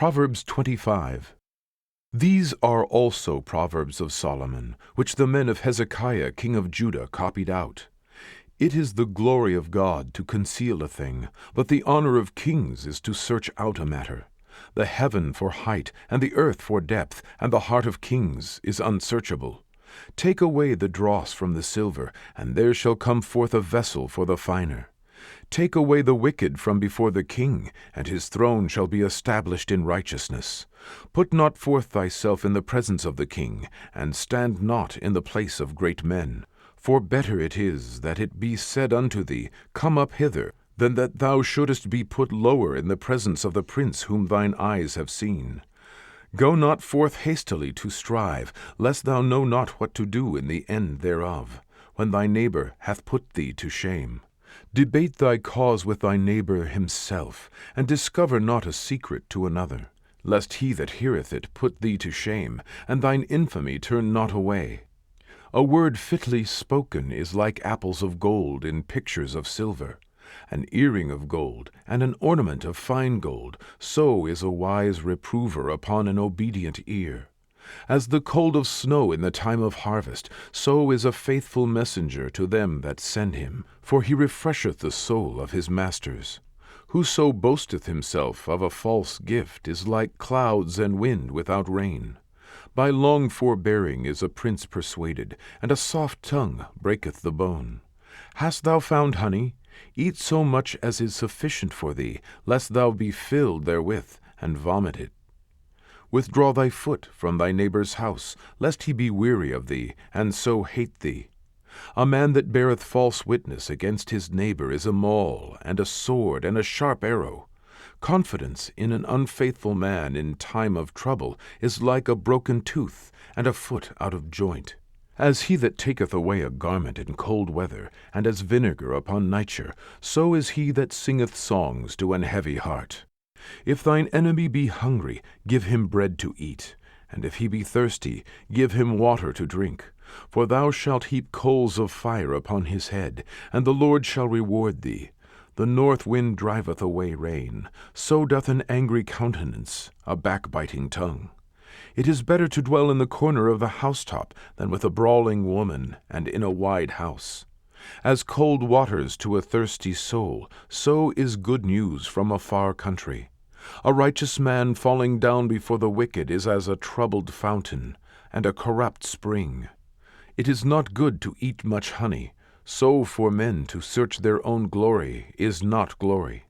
Proverbs 25. These are also Proverbs of Solomon, which the men of Hezekiah king of Judah copied out. It is the glory of God to conceal a thing, but the honor of kings is to search out a matter. The heaven for height, and the earth for depth, and the heart of kings is unsearchable. Take away the dross from the silver, and there shall come forth a vessel for the finer. Take away the wicked from before the king, and his throne shall be established in righteousness. Put not forth thyself in the presence of the king, and stand not in the place of great men. For better it is that it be said unto thee, Come up hither, than that thou shouldest be put lower in the presence of the prince whom thine eyes have seen. Go not forth hastily to strive, lest thou know not what to do in the end thereof, when thy neighbor hath put thee to shame. Debate thy cause with thy neighbor himself, and discover not a secret to another, lest he that heareth it put thee to shame, and thine infamy turn not away. A word fitly spoken is like apples of gold in pictures of silver. An earring of gold, and an ornament of fine gold, so is a wise reprover upon an obedient ear. As the cold of snow in the time of harvest, so is a faithful messenger to them that send him, for he refresheth the soul of his masters. Whoso boasteth himself of a false gift is like clouds and wind without rain. By long forbearing is a prince persuaded, and a soft tongue breaketh the bone. Hast thou found honey? Eat so much as is sufficient for thee, lest thou be filled therewith, and vomit it. Withdraw thy foot from thy neighbor's house, lest he be weary of thee, and so hate thee. A man that beareth false witness against his neighbor is a maul, and a sword, and a sharp arrow. Confidence in an unfaithful man in time of trouble is like a broken tooth, and a foot out of joint. As he that taketh away a garment in cold weather, and as vinegar upon nitre, so is he that singeth songs to an heavy heart. If thine enemy be hungry, give him bread to eat, and if he be thirsty, give him water to drink. For thou shalt heap coals of fire upon his head, and the Lord shall reward thee. The north wind driveth away rain, so doth an angry countenance, a backbiting tongue. It is better to dwell in the corner of the housetop than with a brawling woman, and in a wide house. As cold waters to a thirsty soul, so is good news from a far country. A righteous man falling down before the wicked is as a troubled fountain, and a corrupt spring. It is not good to eat much honey, so for men to search their own glory is not glory.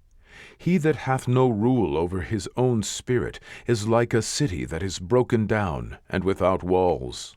He that hath no rule over his own spirit is like a city that is broken down and without walls.